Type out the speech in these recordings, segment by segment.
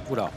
Oula.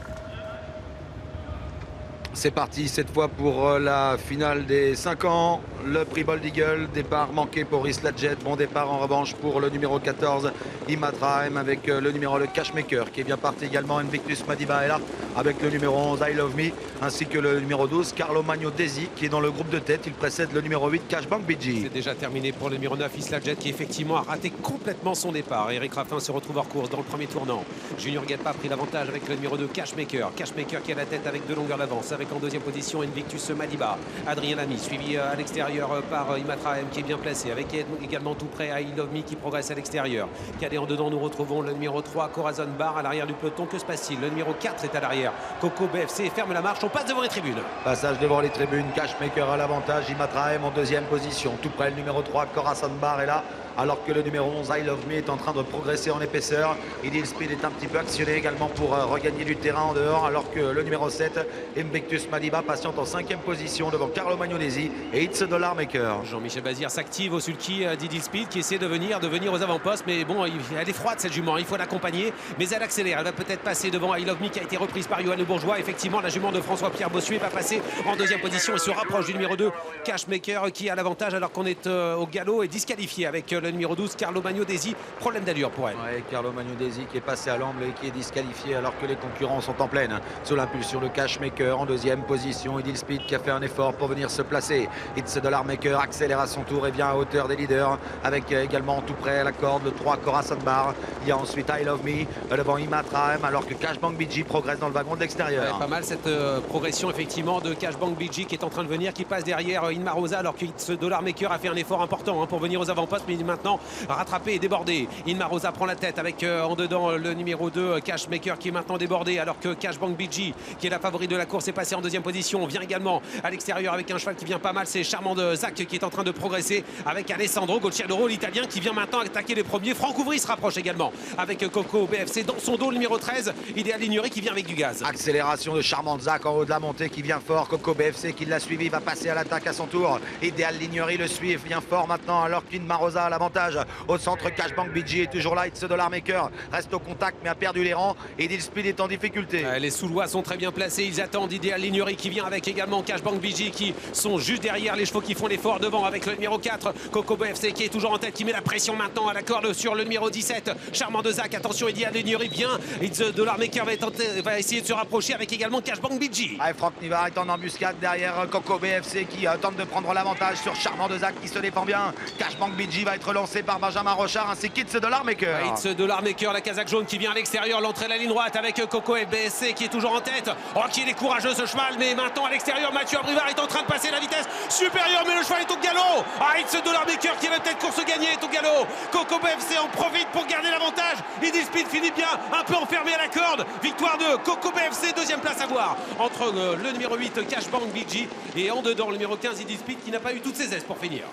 C'est parti cette fois pour la finale des 5 ans. Le prix Bold Eagle, départ manqué pour Isla Jet. Bon départ en revanche pour le numéro 14, Imatraem, avec le numéro le Cashmaker qui est bien parti également. Invictus Madiba est là avec le numéro 11, I Love Me, ainsi que le numéro 12, Carlo Magno Desi, qui est dans le groupe de tête. Il précède le numéro 8, Cashbank BG. C'est déjà terminé pour le numéro 9, Isla Jet, qui effectivement a raté complètement son départ. Eric Raffin se retrouve hors course dans le premier tournant. Junior Guelpa a pris l'avantage avec le numéro 2, Cashmaker. Cashmaker qui a la tête avec 2 longueurs d'avance, avec en deuxième position Invictus Madiba. Adrien Lamy, suivi à l'extérieur par Imatraem, qui est bien placé, avec également tout près I Love Me qui progresse à l'extérieur. Cadet en dedans, nous retrouvons le numéro 3, Corazon Bar à l'arrière du peloton. Que se passe-t-il? Le numéro 4 est à l'arrière. Coco BFC ferme la marche. On passe devant les tribunes. Passage devant les tribunes, Cashmaker à l'avantage, Imatraem en deuxième position. Tout près, le numéro 3, Corazon Bar est là, alors que le numéro 11, I Love Me, est en train de progresser en épaisseur. Idil Speed est un petit peu actionné également pour regagner du terrain en dehors, alors que le numéro 7, Invictus Madiba, patiente en cinquième position devant Carlo Magnonesi et It's a Dollar Maker. Jean-Michel Bazir s'active au sulky d'Idil Speed, qui essaie de venir aux avant-postes, mais bon, elle est froide cette jument, il faut l'accompagner, mais elle accélère, elle va peut-être passer devant I Love Me, qui a été reprise par Johan Le Bourgeois. Effectivement, la jument de François-Pierre Bossuet va passer en deuxième position et se rapproche du numéro 2, Cashmaker, qui a l'avantage alors qu'on est au galop et disqualifié avec le numéro 12, Carlo Magno Desi. Problème d'allure pour elle. Ouais, Carlo Magno Desi qui est passé à l'amble et qui est disqualifié alors que les concurrents sont en pleine. Sous l'impulsion de Cashmaker en deuxième position, Idil Speed qui a fait un effort pour venir se placer. It's a Dollar Maker accélère à son tour et vient à hauteur des leaders, avec également tout près à la corde le 3, Corazon Bar. Il y a ensuite I Love Me devant Imatraem, alors que Cashbank BG progresse dans le wagon de l'extérieur. Ouais, pas mal cette progression effectivement de Cashbank BG qui est en train de venir, qui passe derrière Inma Rosa, alors que ce Dollar Maker a fait un effort important pour venir aux avant-postes, mais il est maintenant rattrapé et débordé. Inma Rosa prend la tête avec en dedans le numéro 2, Cashmaker, qui est maintenant débordé, alors que Cashbank BG, qui est la favorite de la course, est passé en deuxième position. On vient également à l'extérieur avec un cheval qui vient pas mal, c'est Charmant de Zach qui est en train de progresser avec Alessandro Golciadoro, l'italien, qui vient maintenant attaquer les premiers. Franck Ouvry se rapproche également avec Coco BFC dans son dos, le numéro 13, Idéal Lignery, qui vient avec du gaz. Accélération de Charmant de Zach en haut de la montée qui vient fort. Coco BFC qui l'a suivi va passer à l'attaque à son tour. Idéal Lignery le suit et vient fort maintenant, alors qu'Inma Rosa a l'avantage. Au centre, Cashbank BG est toujours là. It's a Dollar Maker reste au contact mais a perdu les rangs. Et Idil Speed est en difficulté. Les Soulois sont très bien placés. Ils attendent Idéal Lignery qui vient avec également Cashbank BG, qui sont juste derrière les chevaux qui font l'effort devant avec le numéro 4, Coco BFC, qui est toujours en tête, qui met la pression maintenant à la corde sur le numéro 17, Charmant de Zach. Attention, Idéal Lignery vient. It's a Dollar Maker va essayer de se rapprocher avec également Cashbank BG. Ah, Franck Nivard est en embuscade derrière Coco BFC qui tente de prendre l'avantage sur Charmant de Zach qui se défend bien. Cashbank BG va être lancé par Benjamin Rochard ainsi qu'It's a Dollar Maker. It's a Dollar Maker, la casaque jaune qui vient à l'extérieur, l'entrée de la ligne droite avec Coco BFC qui est toujours en tête. Oh, qui est courageux ce cheval, mais maintenant à l'extérieur, Mathieu Abrivard est en train de passer la vitesse supérieure, mais le cheval est au galop. Ah, It's a Dollar Maker qui avait peut-être course gagnée est au galop. Coco BFC en profite pour garder l'avantage. Idil Speed finit bien, un peu enfermé à la corde. Victoire de Coco BFC, deuxième place à voir entre le numéro 8, Cashbank BG, et en dedans le numéro 15, Idil Speed, qui n'a pas eu toutes ses aises pour finir.